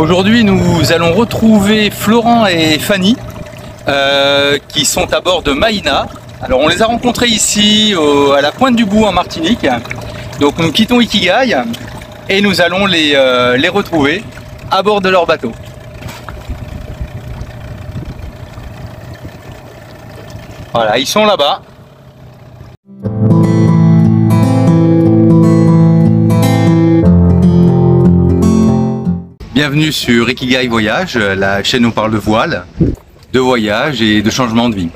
Aujourd'hui, nous allons retrouver Florent et Fanny qui sont à bord de Maïna. Alors, on les a rencontrés ici à la Pointe du Bout en Martinique. Donc, nous quittons Ikigai et nous allons les retrouver à bord de leur bateau. Voilà, ils sont là-bas. Bienvenue sur Ikigai Voyage, la chaîne où on parle de voile, de voyage et de changement de vie.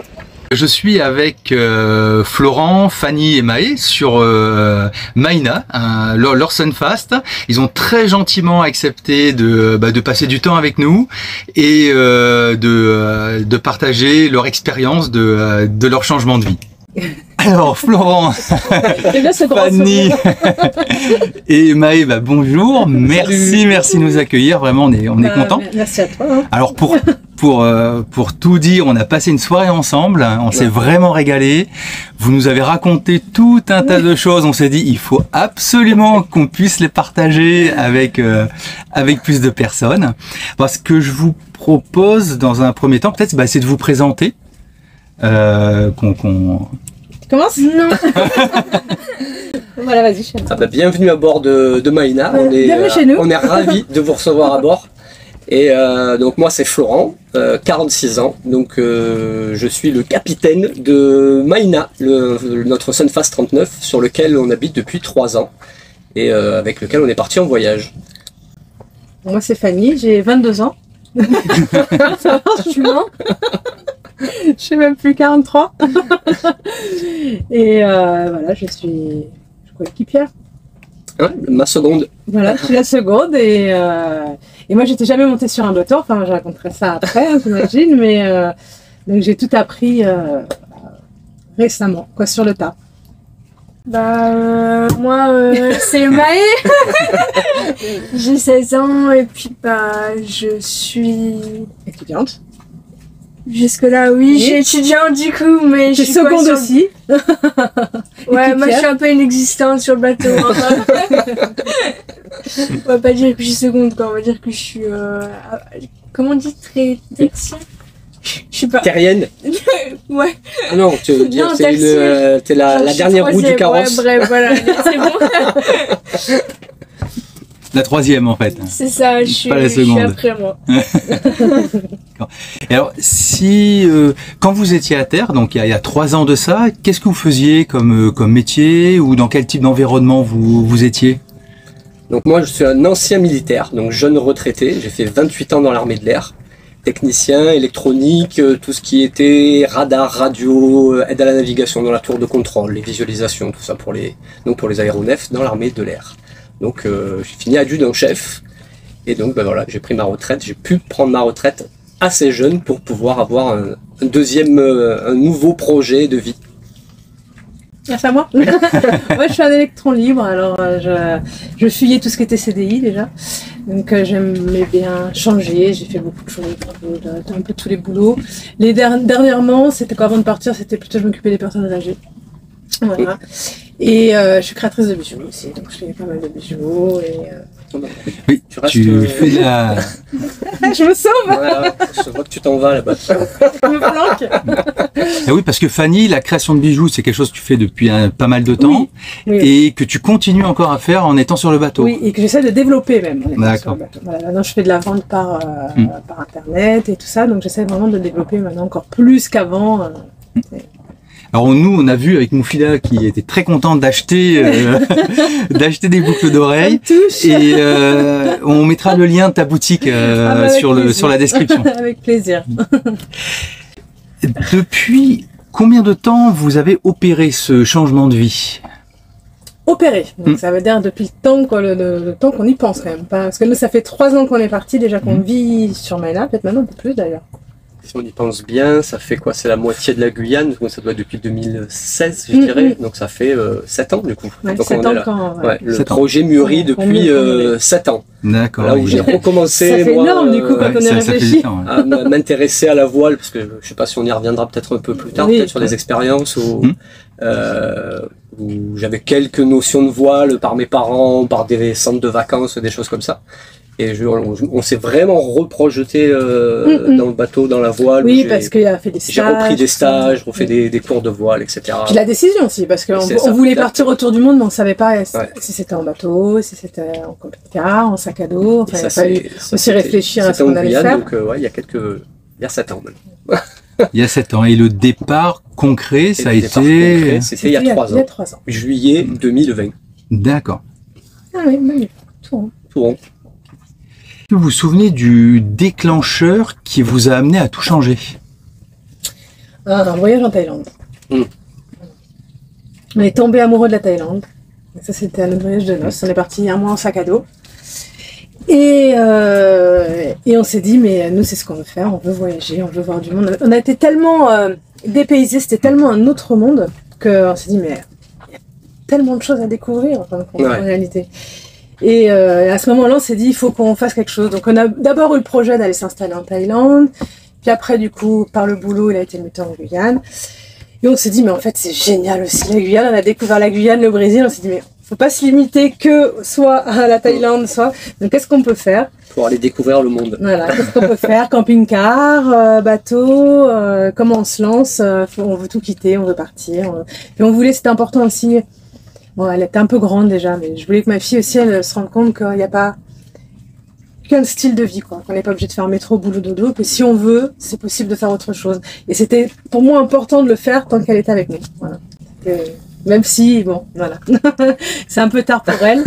Je suis avec Florent, Fanny et Maë sur Maïna, leur Sunfast. Ils ont très gentiment accepté de passer du temps avec nous et de partager leur expérience de leur changement de vie. Alors Florent, Fanny et Maë, bonjour, merci de nous accueillir, vraiment on est contents. Merci à toi. Hein. Alors pour tout dire, on a passé une soirée ensemble, on s'est vraiment régalé. Vous nous avez raconté tout un tas de choses, on s'est dit il faut absolument qu'on puisse les partager avec plus de personnes. Parce que je vous propose dans un premier temps, peut-être c'est de vous présenter. Commence. Non. Voilà, vas-y. Bienvenue à bord de Maïna. Bienvenue chez nous. On est ravis de vous recevoir à bord. Et donc moi c'est Florent, 46 ans. Donc je suis le capitaine de Maïna, notre Sunfast 39, sur lequel on habite depuis 3 ans et avec lequel on est parti en voyage. Moi c'est Fanny, j'ai 22 ans. Franchement. Je sais même plus 43. Et voilà, je suis équipière. Ouais, ma seconde. Voilà, je suis la seconde et moi j'étais jamais montée sur un bateau, enfin je raconterai ça après, hein, j'imagine, mais donc j'ai tout appris récemment, sur le tas. Moi c'est Maë. J'ai 16 ans et puis je suis étudiante. Jusque-là, oui, j'ai étudiant du coup, mais je suis seconde aussi. Ouais, moi je suis un peu inexistante sur le bateau. On va pas dire que je suis seconde, quoi. On va dire que je suis, comment on dit, très tertiaire. Je sais pas. Terrienne. Ouais. Ah non, tu veux dire t'es la dernière roue du carrosse. Ouais, bref, voilà, c'est bon. La troisième en fait. C'est ça, je suis après moi. Et alors, quand vous étiez à terre, donc il y a 3 ans de ça, qu'est-ce que vous faisiez comme métier ou dans quel type d'environnement vous étiez? Donc moi je suis un ancien militaire, donc jeune retraité, j'ai fait 28 ans dans l'armée de l'air. Technicien, électronique, tout ce qui était radar, radio, aide à la navigation dans la tour de contrôle, les visualisations, tout ça pour les aéronefs dans l'armée de l'air. Donc j'ai fini adjudant-chef et donc voilà, j'ai pris ma retraite, j'ai pu prendre ma retraite assez jeune pour pouvoir avoir un nouveau projet de vie. Merci à moi. Moi je suis un électron libre, alors je fuyais tout ce qui était CDI déjà, donc j'aimais bien changer, j'ai fait beaucoup de choses, un peu tous les boulots. Dernièrement, c'était quoi avant de partir, c'était plutôt je m'occupais des personnes âgées. Voilà. Et je suis créatrice de bijoux aussi, donc je fais pas mal de bijoux et oui, tu fais de la... Je me sauve. Ouais, je vois que tu t'en vas là-bas. Je me planque. Ah oui, parce que Fanny, la création de bijoux, c'est quelque chose que tu fais depuis pas mal de temps, oui. Et que tu continues encore à faire en étant sur le bateau. Oui, et que j'essaie de développer même. D'accord. Voilà, maintenant je fais de la vente par internet et tout ça, donc j'essaie vraiment de développer maintenant encore plus qu'avant. Alors nous, on a vu avec Moufida qui était très contente d'acheter des boucles d'oreilles et on mettra le lien de ta boutique sur la description. Avec plaisir. Depuis combien de temps vous avez opéré ce changement de vie? Opéré, donc ça veut dire depuis le temps qu'on y pense quand même. Parce que nous, ça fait 3 ans qu'on est parti déjà qu'on vit sur Maïna, peut-être maintenant un peu plus d'ailleurs. Si on y pense bien, ça fait quoi? C'est la moitié de la Guyane, donc ça doit être depuis 2016, je dirais. Donc ça fait 7 ans du coup. Ouais, donc 7 ans quand... le projet mûrit depuis 7 ans. D'accord. Là où j'ai recommencé, ça fait énorme du coup quand on est réfléchi. À m'intéresser à la voile, parce que je sais pas si on y reviendra peut-être un peu plus tard, peut-être sur des expériences où j'avais quelques notions de voile par mes parents, par des centres de vacances, des choses comme ça. Et on s'est vraiment reprojeté dans le bateau, dans la voile. Oui, parce qu'il a fait des stages. J'ai repris des stages, refait des cours de voile, etc. Puis la décision aussi, parce qu'on voulait partir autour du monde, mais on ne savait pas si c'était en bateau, si c'était en camping-car, en sac à dos. Enfin, il a fallu aussi réfléchir à ce qu'on allait faire. Donc, il y a 7 ans maintenant. Il y a 7 ans. Et le départ concret, ça a été... C'était il y a 3 ans. Juillet 2020. D'accord. Ah oui, magnifique. Tout rond. Vous vous souvenez du déclencheur qui vous a amené à tout changer? Un voyage en Thaïlande. On est tombé amoureux de la Thaïlande. Ça, c'était un voyage de noces. On est parti un mois en sac à dos. Et on s'est dit, mais nous, c'est ce qu'on veut faire. On veut voyager, on veut voir du monde. On a été tellement dépaysés, c'était tellement un autre monde qu'on s'est dit, mais il y a tellement de choses à découvrir en réalité. Et à ce moment-là, on s'est dit, il faut qu'on fasse quelque chose. Donc, on a d'abord eu le projet d'aller s'installer en Thaïlande. Puis après, du coup, par le boulot, il a été muté en Guyane. Et on s'est dit, mais en fait, c'est génial aussi la Guyane. On a découvert la Guyane, le Brésil. On s'est dit, mais faut pas se limiter que soit à la Thaïlande, soit... Donc, qu'est-ce qu'on peut faire? Pour aller découvrir le monde. Voilà, qu'est-ce qu'on peut faire? Camping-car, bateau, comment on se lance? On veut tout quitter, on veut partir. Et on voulait, c'était important aussi... Bon, elle était un peu grande déjà, mais je voulais que ma fille aussi, elle se rende compte qu'il n'y a pas qu'un style de vie, quoi. Qu'on n'est pas obligé de faire métro, boulot, dodo, que si on veut, c'est possible de faire autre chose. Et c'était pour moi important de le faire tant qu'elle était avec nous. Voilà. Même si, bon, voilà. C'est un peu tard pour elle.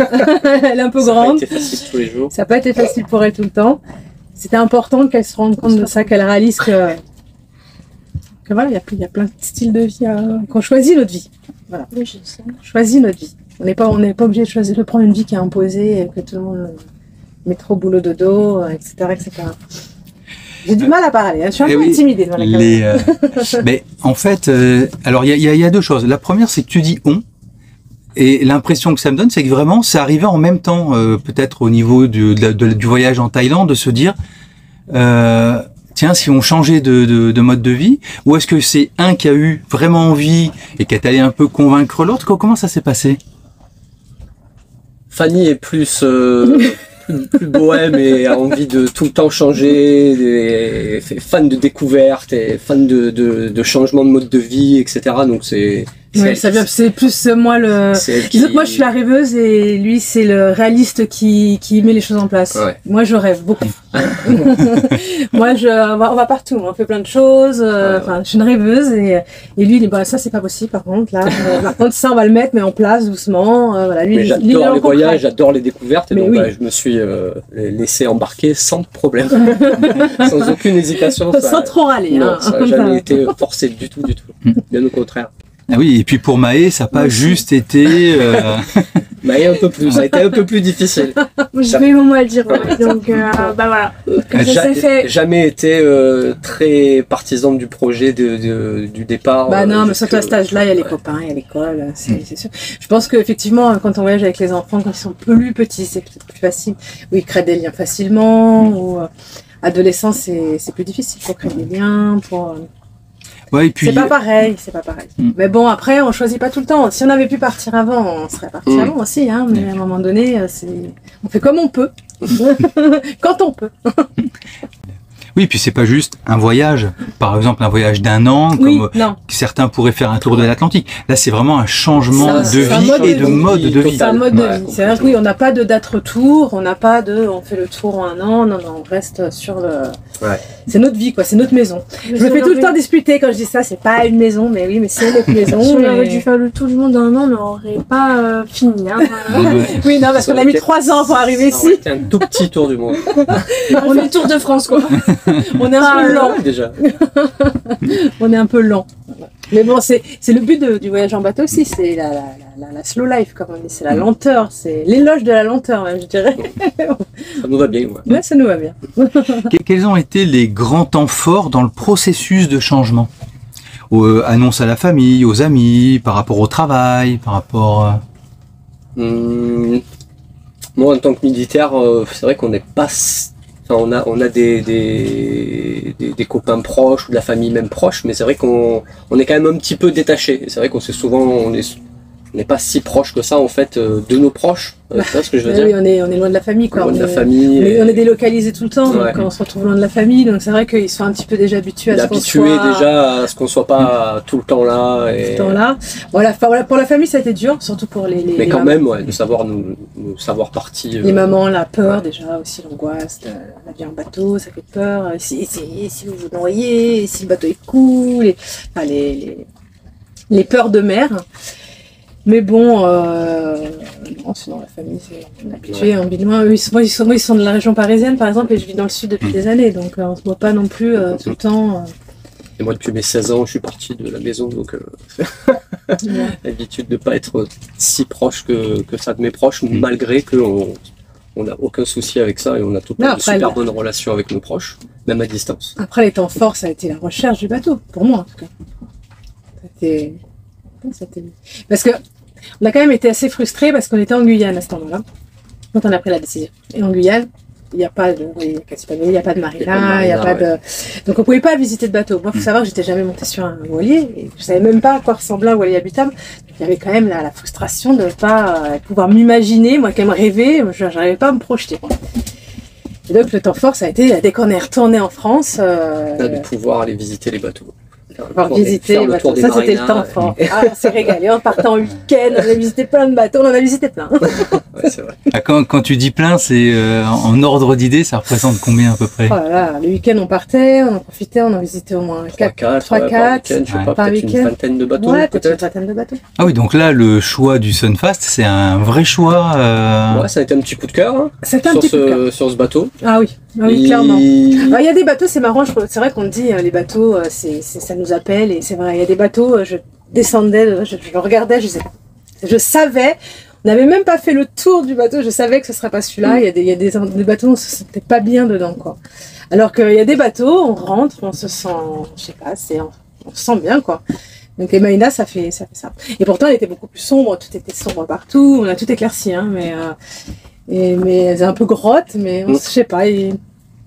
Elle est un peu grande. Ça n'a pas été facile tous les jours. Ça n'a pas été facile pour elle tout le temps. C'était important qu'elle se rende compte de ça, qu'elle réalise que voilà, il y a plein de styles de vie, qu'on choisit notre vie. Voilà. Oui, je sais. On choisit notre vie. On n'est pas obligé de prendre une vie qui est imposée et que tout le monde métro, boulot, dodo, etc., etc. J'ai du mal à parler, hein. Je suis un peu intimidée devant la caméra. Mais en fait, alors il y a deux choses. La première, c'est que tu dis on, et l'impression que ça me donne, c'est que vraiment, c'est arrivé en même temps, peut-être au niveau du voyage en Thaïlande, de se dire, tiens, si on changeait de mode de vie, ou est-ce que c'est un qui a eu vraiment envie et qui est allé un peu convaincre l'autre? Comment ça s'est passé? Fanny est plus bohème et a envie de tout le temps changer, fan de découverte et fan de changement de mode de vie, etc. Donc c'est plus moi moi je suis la rêveuse et lui c'est le réaliste qui met les choses en place. Ouais. Moi je rêve beaucoup. Moi on va partout, on fait plein de choses. Je suis une rêveuse et lui il dit ça c'est pas possible par contre là. Par contre ça on va le mettre mais en place doucement. Voilà, lui, j'adore les voyages, j'adore les découvertes et donc je me suis laissé embarquer sans problème, sans aucune hésitation. Sans trop râler. Non, ça n'a jamais été forcé du tout. Bien au contraire. Ah oui, et puis pour Maë, ça n'a pas juste été... Maë un peu plus, ça a été un peu plus difficile. Je vais au mot à dire, donc voilà. Jamais été très partisan du projet du départ. Non, mais surtout à cet âge-là, il y a les copains, il y a l'école, c'est sûr. Je pense qu'effectivement, quand on voyage avec les enfants, quand ils sont plus petits, c'est peut-être plus facile, où ils créent des liens facilement, ou adolescents, c'est plus difficile pour créer des liens, pour... Ouais, et puis... C'est pas pareil. Mais bon, après, on choisit pas tout le temps. Si on avait pu partir avant, on serait parti avant aussi, hein. Mais à un moment donné, on fait comme on peut. Quand on peut. Oui, puis c'est pas juste un voyage. Par exemple, un voyage d'un an, comme certains pourraient faire un tour de l'Atlantique. Là, c'est vraiment un changement de vie et de mode de vie. C'est un mode de vie. C'est-à-dire que on n'a pas de date retour, on fait le tour en un an. Non, on reste sur le... Ouais. C'est notre vie, quoi. C'est notre maison. Je me fais tout le temps disputer quand je dis ça. C'est pas une maison, mais oui, mais c'est notre maison. Si on aurait dû faire le tour du monde en un an, on n'aurait pas fini. Hein. Oui, non, parce qu'on a mis 3 ans pour arriver ici. C'est un tout petit tour du monde. On est le Tour de France, quoi. On est un peu lent. Déjà. On est un peu lent. Mais bon, c'est le but du voyage en bateau aussi. C'est la slow life, comme on dit. C'est la lenteur. C'est l'éloge de la lenteur, même, je dirais. Ça nous va bien, ouais, ça nous va bien. Quels ont été les grands temps forts dans le processus de changement? Annonce à la famille, aux amis, par rapport au travail, par rapport... Moi, en tant que militaire, c'est vrai qu'on n'est pas... on a des copains proches ou de la famille même proche, mais c'est vrai qu'on est quand même un petit peu détaché. C'est vrai qu'on s'est souvent, on n'est pas si proche que ça en fait de nos proches. Tu vois ce que je veux dire? Oui, on est loin de la famille, quoi. Loin de la est, famille. on est délocalisé tout le temps, Ouais. donc on se retrouve loin de la famille, donc c'est vrai qu'ils sont un petit peu déjà habitués à ce qu'on soit déjà à ce qu'on soit pas tout le temps là. Et... tout le temps là. Voilà, pour la famille, ça a été dur, surtout pour les Mais quand mamans. même, ouais, de savoir nous savoir parti. Les mamans, la peur déjà, aussi l'angoisse, la vie en bateau, ça fait peur. Si vous vous noyez, si le bateau est cool, enfin, les peurs de mer. Mais bon, non, sinon la famille, on est habitué, on vit loin. Eux, ils sont de la région parisienne, par exemple, et je vis dans le sud depuis des années, donc on se voit pas non plus tout le temps. Et moi, depuis mes 16 ans, je suis parti de la maison, donc l'habitude de pas être si proche que ça de mes proches, malgré qu'on n'a aucun souci avec ça et on a tout le temps de super bonnes relations avec nos proches, même à distance. Après, les temps forts, ça a été la recherche du bateau, pour moi en tout cas. Parce que on a quand même été assez frustrés parce qu'on était en Guyane à ce moment-là, quand on a pris la décision. Et en Guyane, il n'y a pas de marina, il n'y a pas de... Donc on pouvait pas visiter de bateau. Moi, il faut savoir que j'étais jamais montée sur un voilier et je savais même pas à quoi ressemblait un voilier habitable. Donc, il y avait quand même la frustration de ne pas pouvoir m'imaginer, moi qui aime rêver, je n'arrivais pas à me projeter. Et donc le temps fort, ça a été dès qu'on est retourné en France... de pouvoir aller visiter les bateaux. Pouvoir visiter les bateaux. Ça, c'était le temps fort. Ah, on s'est régalé. On partait en week-end, on a visité plein de bateaux, on en a visité plein. Ouais, c'est vrai. Quand tu dis plein, c'est en ordre d'idée, ça représente combien à peu près? Oh là là, le week-end, on partait, on en profitait, on en visitait au moins 3-4. Par week-end, je sais pas, peut-être une vingtaine de bateaux. Ouais, peut-être une vingtaine de bateaux. Ah oui, donc là, le choix du Sunfast, c'est un vrai choix. Ouais, ça a été un petit coup de cœur C'était un petit coup de cœur sur ce bateau. Ah oui, clairement. Il y a des bateaux, c'est marrant, c'est vrai qu'on dit les bateaux, ça nous appelle et c'est vrai, il y a des bateaux, je descendais, je regardais, je savais, on n'avait même pas fait le tour du bateau, je savais que ce serait pas celui-là, il y a des bateaux, on se sentait pas bien dedans, quoi. Alors qu'il y a des bateaux, on rentre, on se sent, je sais pas, on se sent bien, quoi. Donc les Maïna, ça fait ça. Et pourtant, elle était beaucoup plus sombre, tout était sombre partout, on a tout éclairci, hein, mais c'est un peu grotte, mais je sais pas, il y a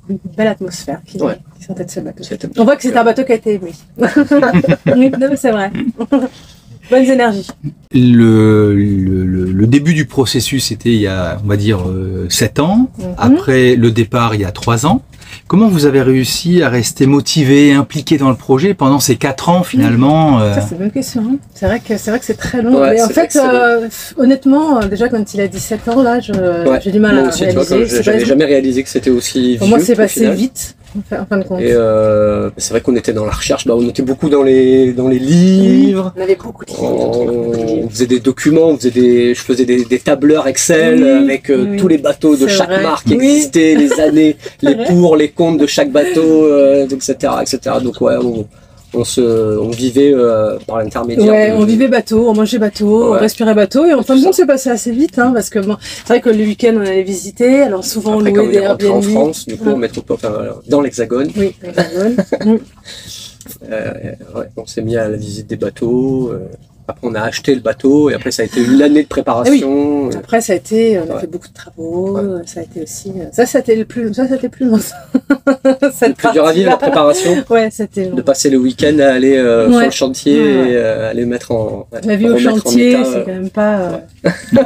une belle atmosphère qui sortait de ce bateau. On voit que c'est un bateau qui a été aimé. Oui, c'est vrai. Bonnes énergies. Le début du processus était il y a, on va dire, 7 ans. Après le départ, il y a 3 ans. Comment vous avez réussi à rester motivé, impliqué dans le projet pendant ces 4 ans finalement Ça, c'est une bonne question. Hein. C'est vrai que c'est très long. Ouais, mais en fait, honnêtement, déjà quand il a 17 ans, là, j'ai du mal à aussi, réaliser. J'avais jamais réalisé que c'était aussi pour vieux. Moi, c'est passé vite. En fin de compte. Et c'est vrai qu'on était dans la recherche, on était beaucoup dans les livres. On avait beaucoup de livres. On faisait des documents, je faisais des tableurs Excel avec tous les bateaux de chaque marque qui existaient, les années, les pour, les comptes de chaque bateau, etc., etc. Donc ouais, on vivait par l'intermédiaire. Ouais, on vivait bateau, on mangeait bateau, on respirait bateau, et en fin de compte, c'est passé assez vite, hein, parce que bon, c'est vrai que le week-end, on allait visiter, alors souvent après, on louait des Airbnb. En France, du coup, en métropole, dans l'Hexagone. Oui, l'Hexagone. On s'est mis à la visite des bateaux. Après, on a acheté le bateau et après, ça a été une année de préparation. Oui. Après, ça a été, on a fait beaucoup de travaux. Ça a été aussi, ça c'était le plus long. Le plus dur à vivre, la préparation. Ouais, c'était long. De passer le week-end à aller sur le chantier et aller mettre en. La vie au chantier, c'est quand même pas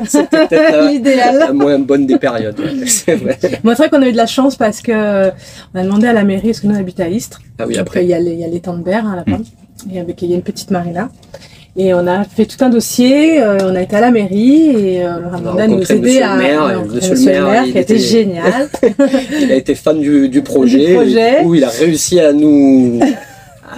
c'était peut-être l'idéal. La moins bonne des périodes. C'est vrai. Moi, c'est vrai qu'on a eu de la chance parce que on a demandé à la mairie, parce que nous on habite à Istres. Ah oui, après. Il y a l'étang de Berre, là-bas. Et avec, il y a une petite marina. Et on a fait tout un dossier, on a été à la mairie et le Ramanda nous a aidé à Monsieur le maire qui a été génial. Il a été fan du projet. Du coup, il a réussi à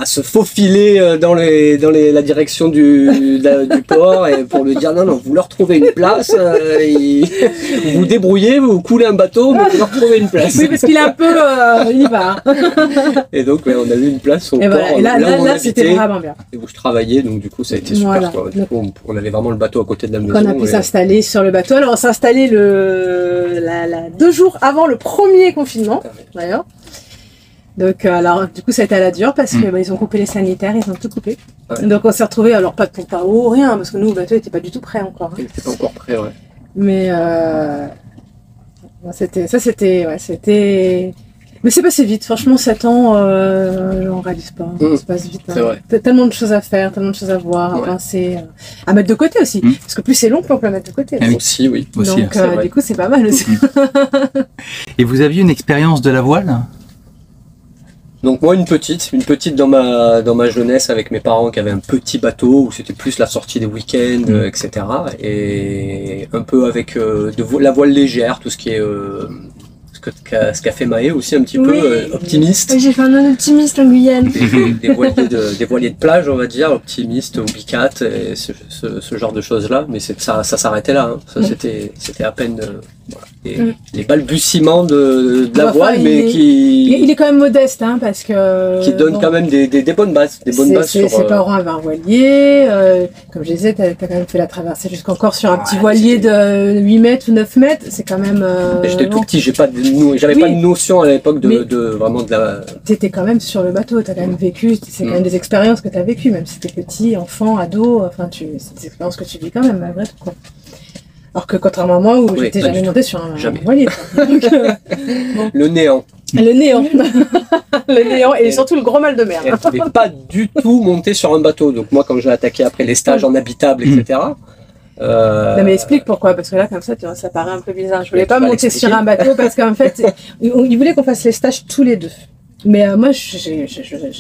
se faufiler dans la direction du port et pour lui dire non, vous leur trouvez une place, vous vous débrouillez, vous coulez un bateau, mais vous leur trouvez une place. Oui, parce qu'il est un peu, il y va. Et donc, on a eu une place au port. Voilà. Et là c'était vraiment bien. Et où je travaillais, donc du coup, ça a été super. Voilà. Du coup, on avait vraiment le bateau à côté de la maison. On a pu s'installer sur le bateau. Alors, on s'est installé 2 jours avant le premier confinement, d'ailleurs. Donc, alors, du coup, ça a été à la dure parce que ils ont coupé les sanitaires, ils ont tout coupé. Ouais. Donc, on s'est retrouvés, alors pas de pompe à eau, rien, parce que nous, le bateau n'était pas du tout prêt encore. Hein. Il n'était pas encore prêt, ouais. Mais c'était Mais c'est passé vite, franchement 7 ans, on réalise pas, ça passe vite. C'est vrai. T'as tellement de choses à faire, tellement de choses à voir, à penser, à mettre de côté aussi. Parce que plus c'est long, plus on peut mettre de côté. Ah oui. Aussi, oui. Aussi, Donc du coup c'est pas mal aussi. Et vous aviez une expérience de la voile? Donc moi une petite dans ma jeunesse avec mes parents qui avaient un petit bateau où c'était plus la sortie des week-ends, etc. Et un peu avec la voile légère, tout ce qui est ce qu'a fait Maë aussi un petit peu optimiste. Oui, j'ai fait un optimiste en Guyane. Des voiliers de plage, on va dire, optimiste ou bicat, et ce genre de choses là. Mais ça s'arrêtait là. Hein. Ça c'était à peine les balbutiements de la voile, mais il est quand même modeste, hein, parce que qui donne quand même des bonnes bases, Ses parents avaient un voilier, comme je disais, t'as quand même fait la traversée jusqu'encore sur un petit voilier de 8 mètres ou 9 mètres, c'est quand même. J'étais tout petit, j'avais pas de notion à l'époque de vraiment de la. T'étais quand même sur le bateau, t'as quand même vécu, c'est quand même des expériences que t'as vécues, même si t'es petit, enfant, ado, enfin c'est des expériences que tu vis quand même malgré tout, quoi. Alors que contrairement à moi où j'étais jamais montée sur un voilier. Donc, le néant. Le néant. Le néant et surtout le gros mal de mer. Je n'ai pas du tout monté sur un bateau. Donc moi quand j'ai attaqué après les stages en habitable, etc. Non mais explique pourquoi, parce que là comme ça tu vois, ça paraît un peu bizarre. Je voulais pas monter sur un bateau parce qu'en fait ils voulaient qu'on fasse les stages tous les deux. Mais moi j'ai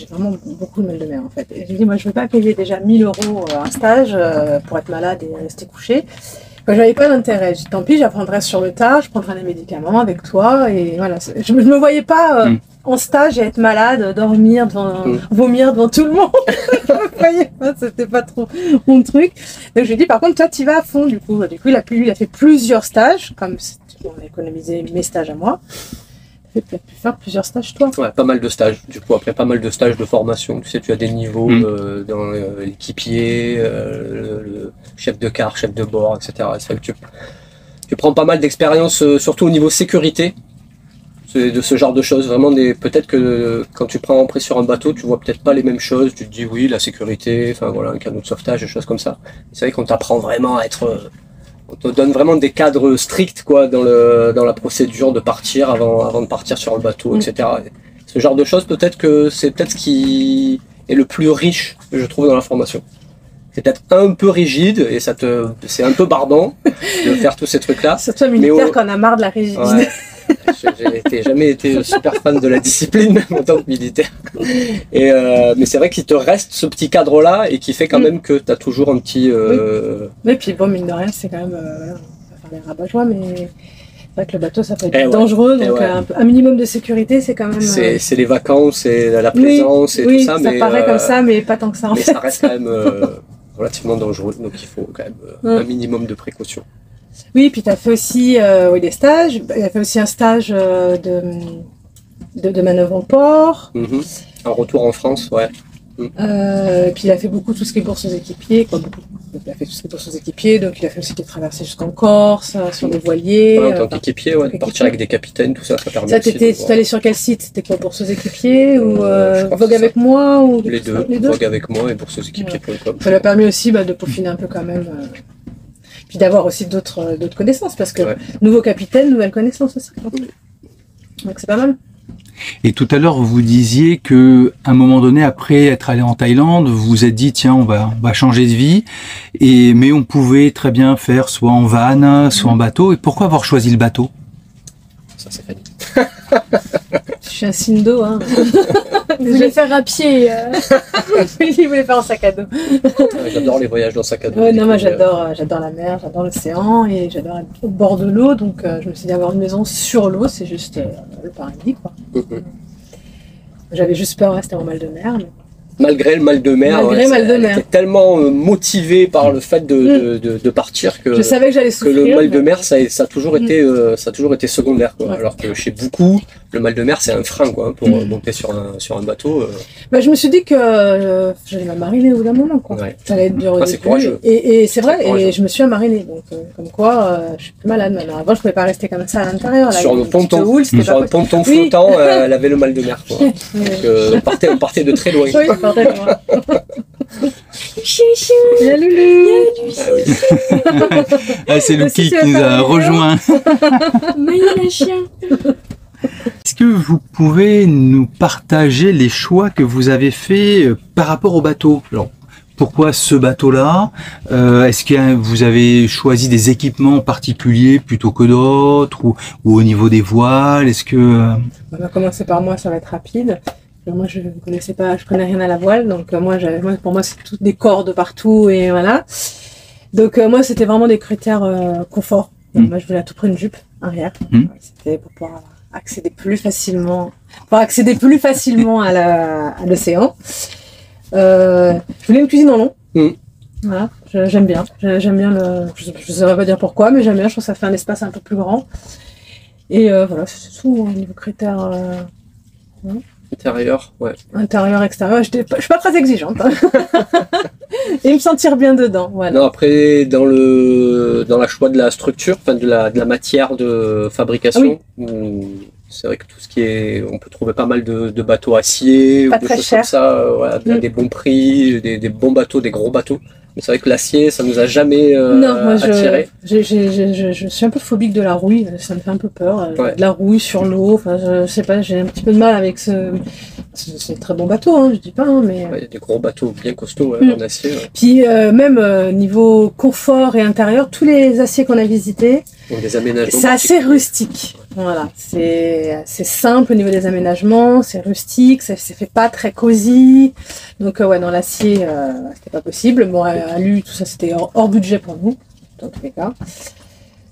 vraiment beaucoup de mal de mer en fait. Et je me dis moi je veux pas payer déjà 1000 € un stage pour être malade et rester couché. Je n'avais pas d'intérêt. J'ai dit, tant pis, j'apprendrai sur le tas, je prendrai les médicaments avec toi. Et voilà. Je me voyais pas en stage et être malade, dormir, vomir devant tout le monde. Je me voyais pas, c'était pas trop mon truc. Donc je lui ai dit, par contre, toi, tu vas à fond. Du coup, il a fait plusieurs stages, comme on a économisé mes stages à moi. Tu as pu faire plusieurs stages, toi? Ouais, pas mal de stages. Du coup, après pas mal de stages de formation. Tu sais, tu as des niveaux dans l'équipier, le chef de car, chef de bord, etc. C'est vrai que tu prends pas mal d'expérience, surtout au niveau sécurité, de ce genre de choses. Vraiment, peut-être que quand tu prends entrée sur un bateau, tu vois peut-être pas les mêmes choses. Tu te dis oui, la sécurité, enfin voilà, un canot de sauvetage, des choses comme ça. C'est vrai qu'on t'apprend vraiment à être on te donne vraiment des cadres stricts quoi dans la procédure de partir avant de partir sur le bateau, etc. Et ce genre de choses, peut-être que c'est peut-être ce qui est le plus riche, je trouve, dans la formation. C'est peut-être un peu rigide et c'est un peu barbant de faire tous ces trucs-là. Surtout un militaire qu'on a marre de la rigidité. Ouais. J'ai jamais été super fan de la discipline en tant que militaire. Mais c'est vrai qu'il te reste ce petit cadre-là et qui fait quand même que tu as toujours un petit. Oui, puis bon, mine de rien, c'est quand même. On va faire les rabat-joie, mais c'est vrai que le bateau ça peut être dangereux, donc un minimum de sécurité, c'est quand même. C'est les vacances, c'est la plaisance et tout ça. Ça paraît comme ça, mais pas tant que ça en fait. Mais ça reste quand même relativement dangereux, donc il faut quand même un minimum de précaution. Oui, puis tu as fait aussi des stages. Il a fait aussi un stage de manœuvre en port. Un retour en France, ouais. Puis il a fait beaucoup tout ce qui est bourses aux équipiers. Il a fait tout ce qui est bourses aux équipiers, donc il a fait aussi des traversées jusqu'en Corse, sur des voiliers. En tant qu'équipier, de partir avec des capitaines, tout ça, ça permet. Ça, tu allé sur quel site? C'était quoi, bourses aux équipiers ou Vogue avec moi ou les deux, Vogue avec moi et bourses aux équipiers.com. Ça lui a permis aussi de peaufiner un peu quand même. Puis d'avoir aussi d'autres connaissances, parce que nouveau capitaine, nouvelle connaissance aussi. Donc c'est pas mal. Et tout à l'heure, vous disiez que, à un moment donné, après être allé en Thaïlande, vous vous êtes dit, tiens, on va changer de vie. Mais on pouvait très bien faire soit en van, soit en bateau. Et pourquoi avoir choisi le bateau? Ça, c'est Fanny. Je suis un Sindo, hein. Vous voulez faire à pied Oui, il voulait faire en sac à dos. J'adore les voyages dans sac à dos. Ouais, non, moi j'adore la mer, j'adore l'océan et j'adore être au bord de l'eau. Donc je me suis dit avoir une maison sur l'eau, c'est juste le paradis, quoi. J'avais juste peur de rester en mal de mer. Mais... Malgré le mal de mer, j'étais tellement motivé par le fait de partir que je savais que j'allais souffrir. Que le mal de mer, ça a toujours été secondaire, quoi. Alors que chez beaucoup, le mal de mer, c'est un frein, quoi, pour monter sur un bateau. Je me suis dit que j'allais m'amariner au bout d'un moment, quoi. Ça allait être dur au début. Courageux. Et c'est vrai, et je me suis amariner. Donc, comme quoi, je suis plus malade maintenant. Avant, je pouvais pas rester comme ça à l'intérieur. Sur le ponton, flottant, elle avait le mal de mer, quoi. Donc, on partait de très loin. Oui, on partait de loin. Chouchou, la loulou. Ah, c'est Lucky qui nous a rejoint. Maïa le chien. Est-ce que vous pouvez nous partager les choix que vous avez faits par rapport au bateau? Alors, pourquoi ce bateau-là? Est-ce que vous avez choisi des équipements particuliers plutôt que d'autres, ou au niveau des voiles? Est-ce que On va commencer par moi, ça va être rapide. Moi, je ne connaissais pas, je connais rien à la voile, donc pour moi, c'est toutes des cordes partout et voilà. Donc moi, c'était vraiment des critères confort. Donc, moi, je voulais à tout près une jupe arrière. C'était pour pouvoir accéder plus facilement à l'océan. Je voulais une cuisine en long. Voilà, j'aime bien. J'aime bien je ne saurais pas dire pourquoi, mais j'aime bien. Je trouve que ça fait un espace un peu plus grand. Et voilà, c'est tout au niveau critères. Intérieur, ouais. Intérieur, extérieur. Je suis pas très exigeante. Hein. Et me sentir bien dedans. Voilà. Non, après, dans la choix de la structure, enfin de la matière de fabrication, c'est vrai que tout ce qui est, on peut trouver pas mal de bateaux acier Pas ou de très choses cher. comme ça, voilà, des bons prix, des bons bateaux, des gros bateaux. Mais c'est vrai que l'acier, ça nous a jamais Non, moi attiré. je suis un peu phobique de la rouille, ça me fait un peu peur. Ouais. De la rouille sur l'eau, enfin je sais pas, j'ai un petit peu de mal avec c'est un très bon bateau, hein, je dis pas, hein, mais. Ouais, il y a des gros bateaux bien costauds en acier. Ouais. Puis même niveau confort et intérieur, tous les aciers qu'on a visités, Donc des aménagements. c'est assez rustique. Voilà, c'est simple au niveau des aménagements, c'est rustique, ça fait pas très cosy. Donc ouais, dans l'acier, c'était pas possible. Bon, alu, tout ça, c'était hors budget pour nous, dans tous les cas.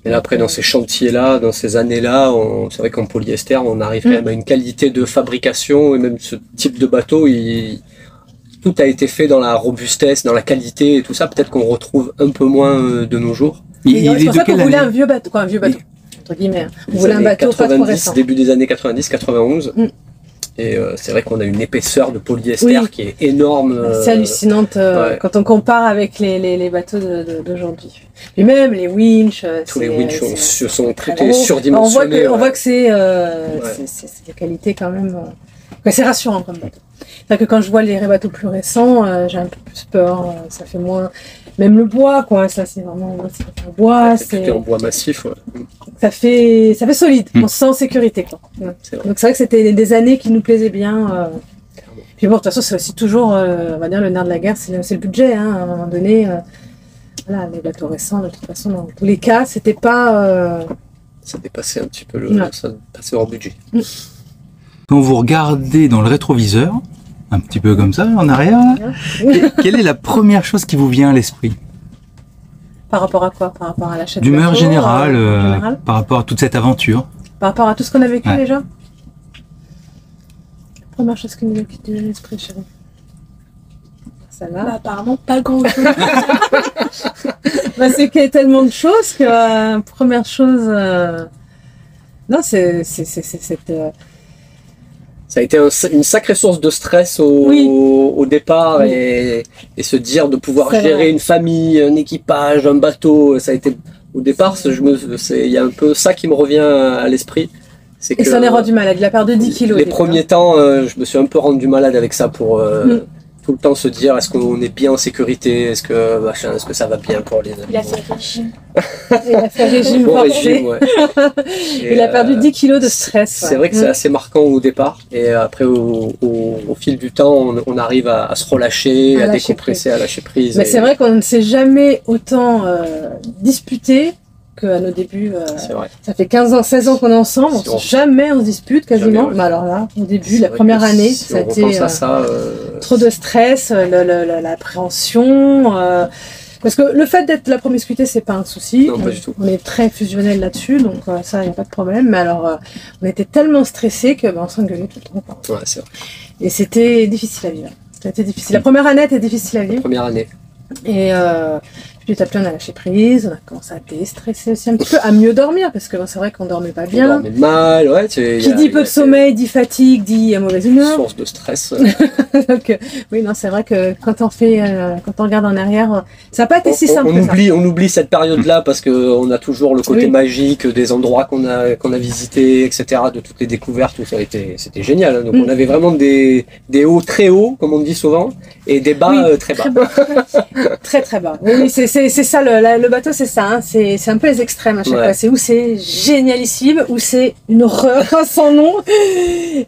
Et là, après, dans ces chantiers-là, dans ces années-là, c'est vrai qu'en polyester, on arrive quand même à une qualité de fabrication, et même ce type de bateau, tout a été fait dans la robustesse, dans la qualité et tout ça. Peut-être qu'on retrouve un peu moins de nos jours. C'est pour ça qu'on voulait un vieux bateau, quoi, un vieux bateau, entre guillemets. On voulait un bateau pas trop récent. Début des années 90, 91. Et c'est vrai qu'on a une épaisseur de polyester qui est énorme. C'est hallucinante quand on compare avec les bateaux d'aujourd'hui. Et même les winches. Tous les winches se sont traités surdimensionnés. On voit que c'est de qualité quand même. C'est rassurant comme bateau. C'est-à-dire que quand je vois les bateaux plus récents, j'ai un peu plus peur. Ça fait moins. Même le bois, quoi. Ça, c'est vraiment en bois. C'est en bois massif. Ouais. Ça fait solide. On se sent en sécurité, quoi. Donc c'est vrai que c'était des années qui nous plaisaient bien. Puis bon, de toute façon, c'est aussi toujours, on va dire, le nerf de la guerre, c'est le budget. Hein, à un moment donné, voilà, les bateaux récents, de toute façon, dans tous les cas, c'était pas. Ça dépassait un petit peu ça passait hors budget. Quand vous regardez dans le rétroviseur, un petit peu comme ça, en arrière, quelle est la première chose qui vous vient à l'esprit? Par rapport à quoi? Par rapport à l'achat d'humeur générale, par rapport à toute cette aventure. Par rapport à tout ce qu'on a vécu déjà. La première chose qui nous vient à l'esprit, chérie. Bah, apparemment pas grand chose. C'est qu'il y a tellement de choses que première chose. Non, c'est cette. Ça a été une sacrée source de stress au départ et se dire de pouvoir gérer une famille, un équipage, un bateau. Ça a été au départ, il y a un peu ça qui me revient à l'esprit. Et ça en est rendu malade. Il a perdu 10 kilos. Les premiers temps, je me suis un peu rendu malade avec ça pour tout le temps se dire est-ce qu'on est bien en sécurité, est-ce que ça va bien pour les amis. Il a fait régime. Il a fait régime forcé. Il a perdu 10 kilos de stress. C'est vrai que c'est assez marquant au départ. Et après, au fil du temps, on arrive à se relâcher, à décompresser, à lâcher prise. Mais c'est vrai qu'on ne s'est jamais autant disputé qu'à nos débuts. C'est vrai. Ça fait 15 ans, 16 ans qu'on est ensemble. Jamais on se dispute quasiment. Jamais, mais alors là, au début, la première année, ça a été trop de stress, l'appréhension. Parce que le fait d'être la promiscuité, c'est pas un souci. Non, pas du tout. On est très fusionnel là-dessus, donc ça, il n'y a pas de problème. Mais alors, on était tellement stressés que on s'engueulait tout le temps. Ouais, c'est vrai. Et c'était difficile à vivre. C'était difficile. La première année était difficile à vivre. La première année. Et petit à petit, on a lâché prise, on a commencé à déstresser aussi un petit peu, à mieux dormir, parce que c'est vrai qu'on dormait pas bien. On dormait mal, ouais. Qui dit peu de sommeil, dit fatigue, dit mauvaise humeur. Source de stress. Donc, oui, non, c'est vrai que quand on regarde en arrière, ça n'a pas été si simple que ça. On oublie cette période-là parce qu'on a toujours le côté magique des endroits qu'on a visités, etc., de toutes les découvertes, tout ça c'était génial. Hein. Donc on avait vraiment des hauts très hauts, comme on dit souvent, et des bas très bas. Très très bas. Oui, c'est c'est ça, le bateau, c'est ça. Hein. C'est un peu les extrêmes à chaque fois. C'est où c'est génialissime, où c'est une horreur sans nom.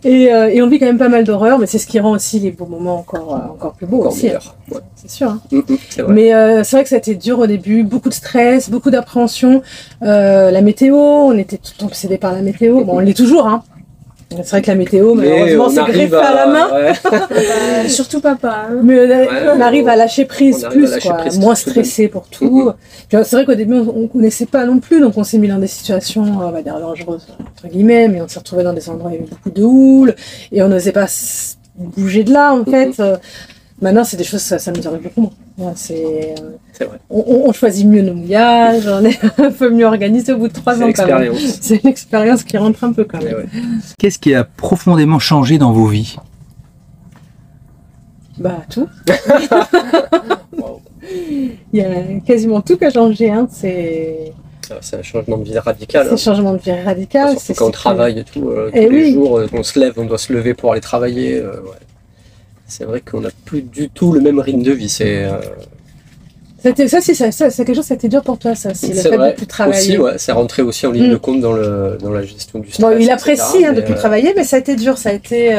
Et on vit quand même pas mal d'horreur, mais c'est ce qui rend aussi les beaux moments encore plus beaux. Encore aussi. meilleur. Ouais. C'est sûr. Hein. C'est vrai. Mais c'est vrai que ça a été dur au début, beaucoup de stress, beaucoup d'appréhension. La météo, on était tout le temps obsédés par la météo. Bon, on l'est toujours, hein. C'est vrai que la météo, malheureusement, c'est greffé à la main. Ouais. Surtout papa. Hein. Mais on arrive à lâcher prise plus, quoi. Moins stressé pour tout. C'est vrai qu'au début, on connaissait pas non plus, donc on s'est mis dans des situations, on va dire, dangereuses, entre guillemets, mais on s'est retrouvé dans des endroits où il y avait beaucoup de houle, et on n'osait pas bouger de là, en fait. Maintenant, c'est des choses, ça nous arrive beaucoup moins. C'est vrai. On choisit mieux nos mouillages, on est un peu mieux organisé au bout de 3 ans, quand même. C'est une expérience qui rentre un peu, quand même. Qu'est-ce qui a profondément changé dans vos vies? Bah, tout. Il y a quasiment tout qui a changé, hein. C'est un changement de vie radical. C'est un changement de vie radical. Surtout quand on travaille et tout, tous les jours, on se lève, on doit se lever pour aller travailler. C'est vrai qu'on n'a plus du tout le même rythme de vie. C'est quelque chose, ça a été dur pour toi, ça aussi, le fait de plus travailler. Aussi, c'est rentré aussi en ligne de compte dans la gestion du stress. Bon, il apprécie de plus travailler, mais ça a été dur, ça a été.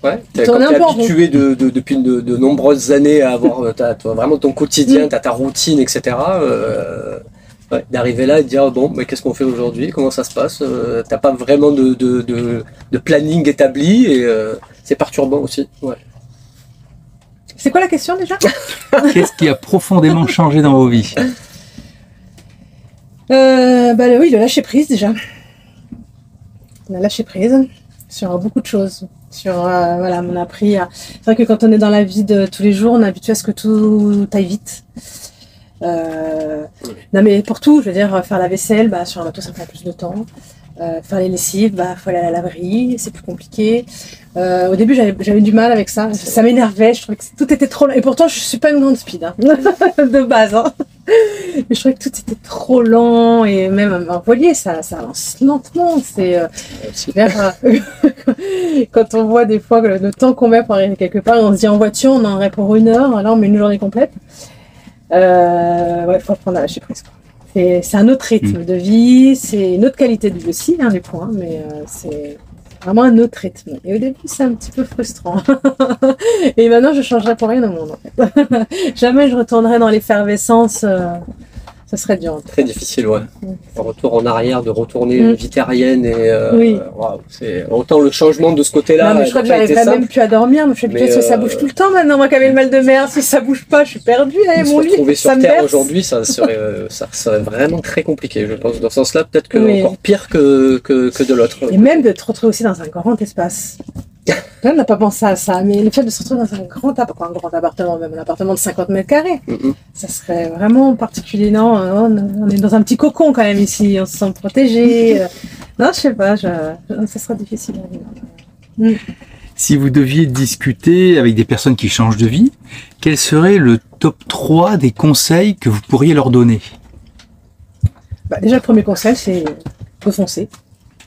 Quand tu es habitué depuis de nombreuses années à avoir vraiment ton quotidien, ta routine, etc. D'arriver là et de dire bon, mais qu'est-ce qu'on fait aujourd'hui, comment ça se passe, t'as pas vraiment de planning établi et c'est perturbant aussi. C'est quoi la question déjà? Qu'est-ce qui a profondément changé dans vos vies? Oui, le lâcher prise déjà. On a lâché prise sur beaucoup de choses. On a appris à... C'est vrai que quand on est dans la vie de tous les jours, on est habitué à ce que tout aille vite. Non mais pour tout, je veux dire, faire la vaisselle, sur un bateau ça prend plus de temps. Faire les lessives, faut aller à la laverie, c'est plus compliqué. Au début j'avais du mal avec ça, ça m'énervait, je trouvais que tout était trop lent. Et pourtant je suis pas une grande speed de base. Mais je trouvais que tout était trop lent et même un voilier ça avance lentement. C'est quand on voit des fois le temps qu'on met pour arriver quelque part, on se dit en voiture on en aurait pour 1 heure, alors on met une journée complète. Faut apprendre à lâcher prise. C'est un autre rythme de vie, c'est une autre qualité de vie aussi, du coup, mais c'est vraiment un autre rythme. Et au début, c'est un petit peu frustrant. Et maintenant, je changerai pour rien au monde, en fait. Jamais je retournerai dans l'effervescence. Ça serait dur. Très difficile, ouais. Un retour en arrière, de retourner une vie terrienne et c'est autant le changement de ce côté-là. Non, mais je crois que j'arriverais même plus à dormir. Je suis habituée parce que ça bouge tout le temps maintenant. Moi qui avais le mal de mer, si ça bouge pas, je suis perdue. Mon lit, retrouver sur Terre aujourd'hui, ça serait vraiment très compliqué. Je pense dans ce sens-là, peut-être que encore pire que de l'autre. Et même de te retrouver aussi dans un grand espace. On n'a pas pensé à ça, mais le fait de se retrouver dans un grand appartement, même un appartement de 50 mètres carrés, ça serait vraiment particulier. Non, on est dans un petit cocon quand même ici, on se sent protégé. Non, je sais pas, ça sera difficile à vivre. Si vous deviez discuter avec des personnes qui changent de vie, quel serait le top 3 des conseils que vous pourriez leur donner? Déjà, le premier conseil, c'est de foncer,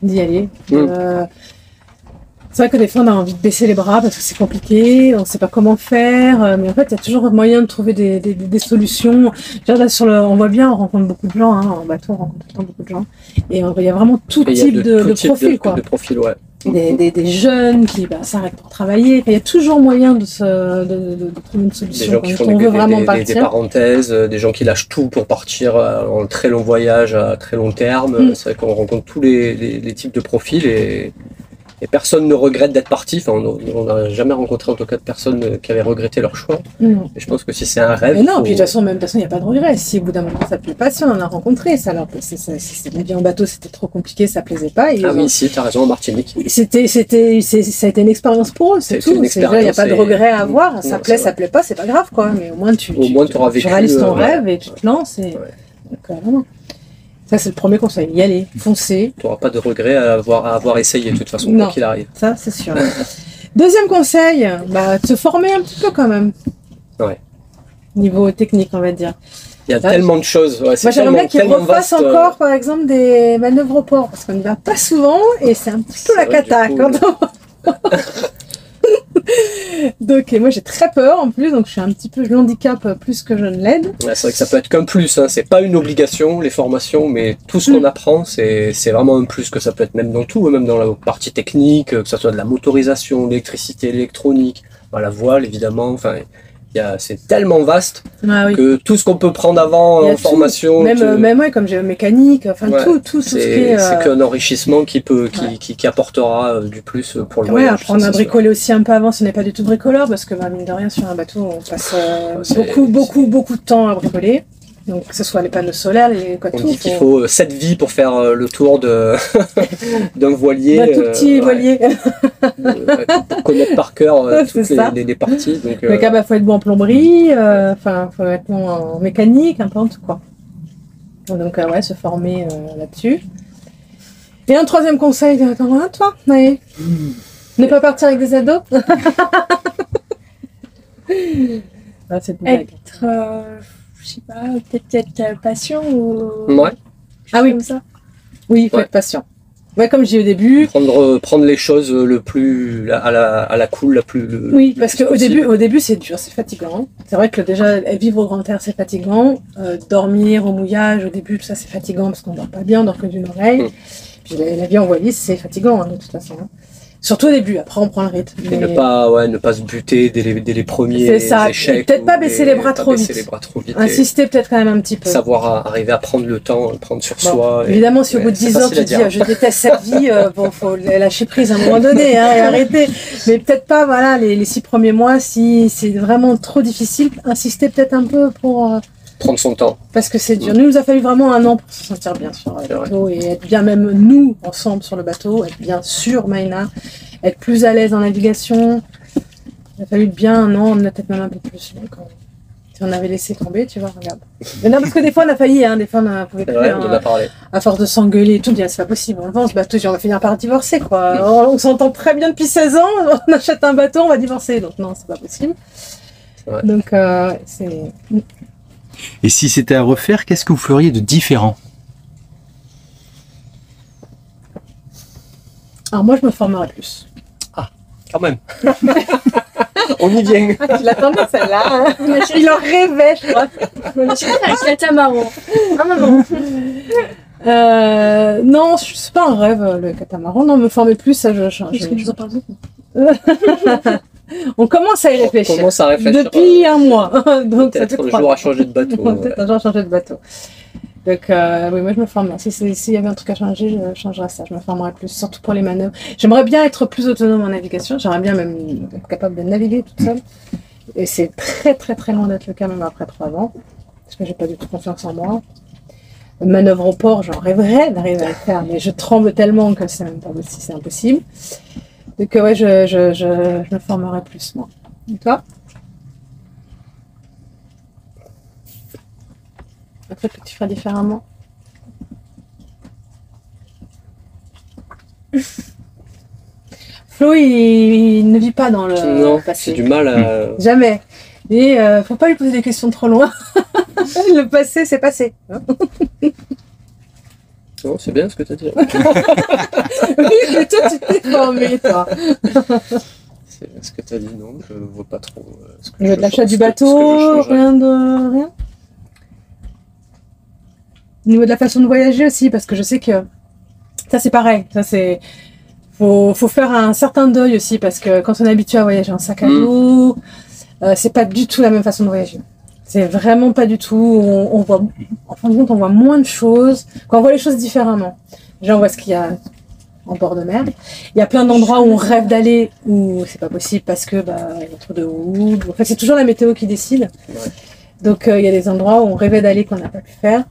d'y aller. C'est vrai que des fois on a envie de baisser les bras parce que c'est compliqué, on ne sait pas comment faire, mais en fait il y a toujours moyen de trouver des solutions. Là, on voit bien, on rencontre beaucoup de gens, en bateau on rencontre tout le temps beaucoup de gens, et il y a vraiment tout type de profil, quoi. De profil, ouais. Des jeunes qui s'arrêtent pour travailler, il y a toujours moyen de trouver une solution. Des gens qui font des parenthèses, des gens qui lâchent tout pour partir en très long voyage à très long terme. C'est vrai qu'on rencontre tous les types de profils et personne ne regrette d'être parti. Enfin, on n'a jamais rencontré en tout cas de personnes qui avaient regretté leur choix. Et je pense que si c'est un rêve. Mais non, puis de toute façon, il n'y a pas de regret. Si au bout d'un moment ça ne plaît pas, si on en a rencontré, ça alors si la vie en bateau c'était trop compliqué, ça ne plaisait pas. Oui, si, tu as raison, en Martinique. Ça a été une expérience pour eux, c'est tout. Il n'y a pas de regret à avoir. Ça plaît, ça plaît pas, c'est pas grave, quoi. Mais au moins tu réalises ton rêve et tu te lances. Donc, vraiment. Ça, c'est le premier conseil. Y aller, foncer. Tu n'auras pas de regret à avoir essayé, de toute façon, quoi qu'il arrive. Ça, c'est sûr. Deuxième conseil, de se former un petit peu quand même. Ouais. Niveau technique, on va dire. Il y a tellement de choses. Ouais, moi, j'aimerais bien qu'ils refassent encore, par exemple, des manœuvres au port, parce qu'on n'y va pas souvent, et c'est un petit peu la cata. Donc, et moi j'ai très peur en plus, donc je suis un petit peu, je l'handicape plus que je ne l'aide. Ouais, c'est vrai que ça peut être qu'un plus, hein. C'est pas une obligation, les formations, mais tout ce qu'on apprend, c'est vraiment un plus que ça peut être même dans tout, même dans la partie technique, que ce soit de la motorisation, l'électricité, l'électronique, la voile évidemment, enfin, c'est tellement vaste Ah oui. que tout ce qu'on peut prendre avant Il y a en tout. formation, Même ouais, comme mécanique, enfin Ouais, tout ce qui est. c'est qu'un enrichissement qui apportera du plus pour le Ouais, voyage. apprendre ça, à c'est sûr. bricoler aussi un peu avant, ce n'est pas du tout bricoleur, parce que mine de rien, sur un bateau, on passe C'est- beaucoup de temps à bricoler. Donc, que ce soit les panneaux solaires, On dit qu'il faut 7 vies pour faire le tour d'un voilier. Tout petit voilier. Pour connaître par cœur C'est toutes ça. les parties. Donc, Mais quand même, faut être bon en plomberie, faut être bon en mécanique, un peu en tout, quoi. Donc, ouais, se former là-dessus. Et un troisième conseil, t'en as un, toi? Ouais. Ne pas partir avec des ados? Ah, c'est une blague. Être, je sais pas, peut-être patient ou. ouais, Ah oui. Comme ça. Oui, il faut Ouais. être patient. Ouais, comme je dis au début. prendre les choses le plus à la cool, la plus. Oui, le parce plus qu'au possible. début, c'est dur, c'est fatigant. C'est vrai que déjà, vivre au grand air, c'est fatigant. Dormir au mouillage, au début, tout ça, c'est fatigant parce qu'on dort pas bien, on dort que d'une oreille. Mm. Puis la vie en voilier, c'est fatigant, hein, de toute façon. Hein. Surtout au début, après, on prend le rythme. Et ne pas se buter dès les premiers C'est ça. échecs. Peut-être pas ou baisser les bras pas trop baisser vite. les bras trop vite. Insister peut-être quand même un petit peu. Et savoir arriver à prendre le temps, prendre sur Bon, soi. évidemment, si au bout de c'est 10 ans, facile tu à dis dire. je déteste cette vie, faut lâcher prise à un moment donné et arrêter. Mais peut-être pas, voilà, les 6 premiers mois, si c'est vraiment trop difficile, insister peut-être un peu pour. Prendre son temps. Parce que c'est dur. Nous, il nous a fallu vraiment un an pour se sentir bien sur le C'est vrai. bateau et être bien, même nous, ensemble sur le bateau, être bien sur Maïna, être plus à l'aise en navigation. Il a fallu bien un an, peut-être même un peu plus. Donc, si on avait laissé tomber, tu vois, regarde. Mais non, parce que des fois, on a failli, hein, des fois, on pouvait C'est plus. vrai, hein, on en a parlé. à force de s'engueuler et tout, bien, c'est pas possible. On va ce bateau, on va finir par divorcer, quoi. On s'entend très bien depuis 16 ans, on achète un bateau, on va divorcer. Donc, non, c'est pas possible. C'est vrai. Donc, c'est. Et si c'était à refaire, qu'est-ce que vous feriez de différent? Alors, moi, je me formerais plus. Quand même. On y vient. Ah, tu l'attendais celle-là, hein. Il en rêvait, je crois. C'est un catamaran. Ah maman. Non, c'est pas un rêve, le catamaran. Non, me former plus, ça, Parce que tu en parles beaucoup. On commence à y On réfléchir. commence à réfléchir. Depuis un mois. Donc, ça fait Peut-être un 3 jour à changer de bateau. Peut-être un jour à changer de bateau. Donc, oui, moi je me forme. S'il y avait un truc à changer, je changerais ça. Je me formerais plus, surtout pour les manœuvres. J'aimerais bien être plus autonome en navigation. J'aimerais bien même être capable de naviguer toute seule. Et c'est très loin d'être le cas, même après 3 ans. Parce que j'ai pas du tout confiance en moi. Manœuvre au port, j'en rêverais d'arriver à le faire, mais je tremble tellement que c'est même pas possible, c'est impossible. Donc, ouais, je me formerais plus, moi. Et toi? Un truc que tu ferais différemment? Flo, il ne vit pas dans le Non, passé. c'est du mal à. Jamais. Et faut pas lui poser des questions trop loin. Le passé, c'est passé. Non, c'est bien ce que tu as dit. Oui, mais toi, tu t'es formé, toi. C'est ce que tu as dit, non, je vois pas trop. Ce que Au niveau de l'achat du ce que je bateau, changerais. rien. Au niveau de la façon de voyager aussi, parce que je sais que ça c'est pareil. Ça c'est faut faire un certain deuil aussi, parce que quand on est habitué à voyager en sac à dos, c'est pas du tout la même façon de voyager. C'est vraiment pas du tout. On voit, en fin de compte, on voit moins de choses. Quand on voit les choses différemment. Déjà, on voit ce qu'il y a en bord de mer. Il y a plein d'endroits où on rêve d'aller, où c'est pas possible parce que il y a trop de houle. En fait, c'est toujours la météo qui décide. Ouais. Donc, il y a des endroits où on rêvait d'aller qu'on n'a pas pu faire.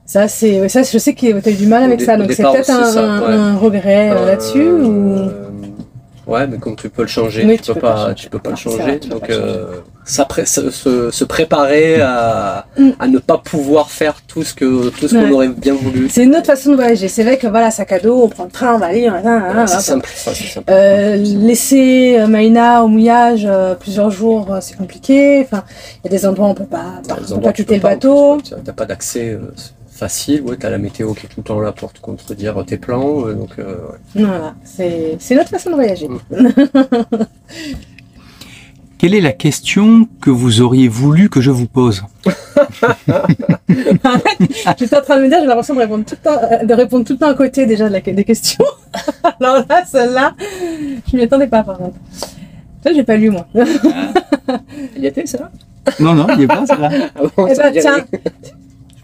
Ça, je sais que tu as eu du mal avec ça. Donc, c'est départ, peut-être c'est ça, ouais. un regret là-dessus. Ou... Ouais, mais comme tu peux le changer, Oui, tu peux pas le Non, c'est vrai, changer. tu peux Donc, pas le se préparer à ne pas pouvoir faire tout ce qu'on Ouais. aurait bien voulu. C'est une autre façon de voyager. C'est vrai que voilà, sac à dos, on prend le train, on va aller. C'est simple. Ouais, c'est simple. Laisser Maïna au mouillage plusieurs jours, c'est compliqué. Enfin, il y a des endroits où on peut pas Dans les on peut endroits pas que tu quitter le peux pas, bateau. Tu n'as pas d'accès facile, ouais, t'as la météo qui est tout le temps là pour te contredire tes plans, donc ouais. Voilà, c'est notre façon de voyager. Quelle est la question que vous auriez voulu que je vous pose? En fait, j'étais en train de me dire, j'ai l'impression de répondre tout le temps à côté déjà des questions. Alors là, celle-là, je m'y attendais pas par contre. Ça, j'ai pas lu moi. Il y était ça? Non, non, il n'y est pas ça là. Ah bon, Eh ça ben me dit tiens, rien.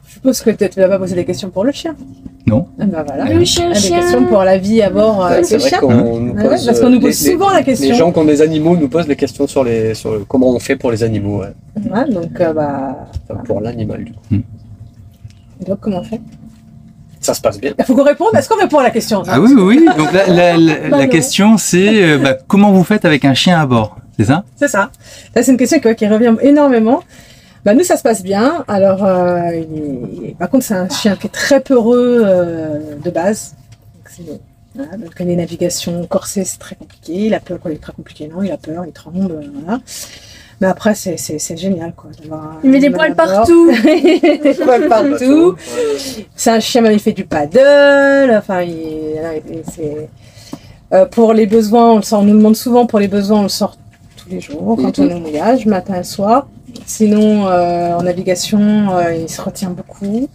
je suppose que tu vas pas poser des questions pour le chien. Non. Eh ben voilà. Le chien, Des questions pour la vie à bord Ouais, avec c'est le vrai chien. qu'on nous Ah ouais, pose, parce qu'on nous pose les- souvent la question. Les gens qui ont des animaux nous posent des questions sur comment on fait pour les animaux, ouais. Ouais, donc bah, Enfin, pour l'animal, du coup. donc comment on fait? Ça se passe bien. Il faut qu'on réponde. Est-ce qu'on répond à la question? Ah oui, oui, oui. Donc la non. question c'est comment vous faites avec un chien à bord? C'est ça? C'est ça. Ça, c'est une question qui revient énormément. Bah, nous, ça se passe bien. Alors, par contre, c'est un chien qui est très peureux de base. Voilà, donc, les navigations corsées, c'est très compliqué. Il a peur quand il est très compliqué. Non, il a peur, il tremble. Voilà. Mais après, c'est génial, quoi. Il met des poils partout. Des poils partout. C'est un chien, même, il fait du paddle. Enfin, c'est... pour les besoins, on nous demande souvent, pour les besoins, on le sort tous les jours, quand on est au mouillage, matin et soir. Sinon, en navigation, il se retient beaucoup.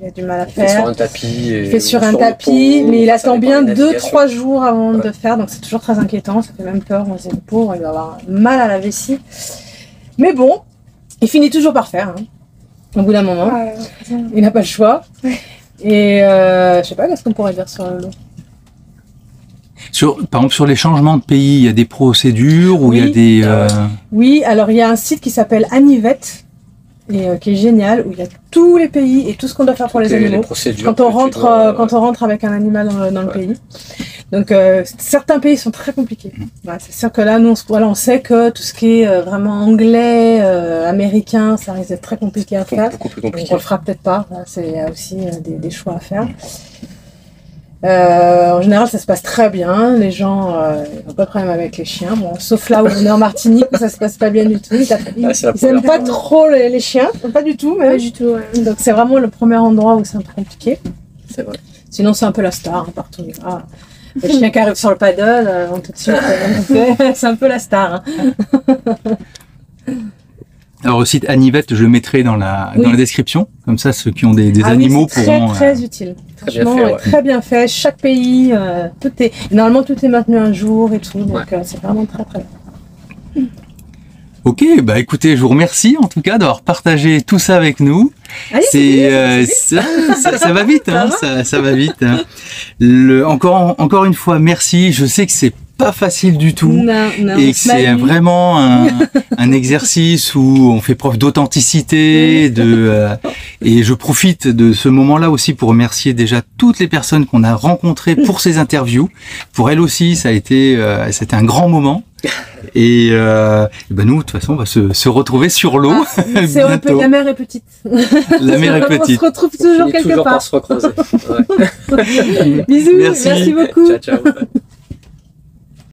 Il a du mal à Il fait faire. sur un tapis. Il fait sur un tapis, mais il attend bien 2-3 jours avant de faire, donc c'est toujours très inquiétant, ça fait même peur, on se dit, le pauvre, il va avoir mal à la vessie. Mais bon, il finit toujours par faire, hein, au bout d'un moment. Il n'a pas le choix. Et je sais pas, qu'est-ce qu'on pourrait dire sur le lot? Par exemple, sur les changements de pays, il y a des procédures ou il y a Oui. des... Oui, alors il y a un site qui s'appelle Anivette, et qui est génial, où il y a tous les pays et tout ce qu'on doit faire pour les animaux. Quand on rentre avec un animal dans le pays. Donc certains pays sont très compliqués. Ouais, c'est sûr que là, nous, on sait que tout ce qui est vraiment anglais, américain, ça risque d'être très compliqué à faire. Beaucoup plus Donc compliqué. on le fera peut-être pas. Là, c'est aussi des choix à faire. En général, ça se passe très bien. Les gens n'ont pas de problème avec les chiens. Bon, sauf là où on est en Martinique, où ça se passe pas bien du tout. Ils n'aiment pas trop les chiens, pas du tout. Même. Pas du tout, ouais. Donc c'est vraiment le premier endroit où c'est un peu compliqué. C'est vrai. Sinon, c'est un peu la star, hein, partout. Ah, les chiens qui arrivent sur le paddle, vont tout de suite. C'est un peu la star. Hein. Alors le site Anivette, je le mettrai dans la description. Comme ça, ceux qui ont des Ah animaux oui, c'est pourront... très utile. Très bien Franchement, fait, ouais. très bien fait. Chaque pays, normalement tout est maintenu un jour et tout. Donc c'est vraiment très très bien. Ok, bah écoutez, je vous remercie en tout cas d'avoir partagé tout ça avec nous. Allez, Ça va vite, hein, ça va vite. Hein. Encore une fois, merci. Je sais que c'est pas facile du tout. Non, Et que c'est vraiment un exercice où on fait preuve d'authenticité, et je profite de ce moment-là aussi pour remercier déjà toutes les personnes qu'on a rencontrées pour ces interviews. Pour elles aussi, c'était un grand moment. Et ben nous, de toute façon, on va se retrouver sur l'eau. La mer est petite. La mer est petite. On se retrouve toujours quelque toujours part. par se recroiser. Ouais. Bisous, Merci. merci beaucoup. Ciao, ciao.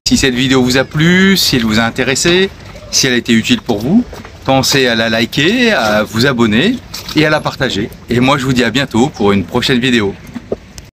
Si cette vidéo vous a plu, si elle vous a intéressé, si elle a été utile pour vous, pensez à la liker, à vous abonner et à la partager. Et moi, je vous dis à bientôt pour une prochaine vidéo.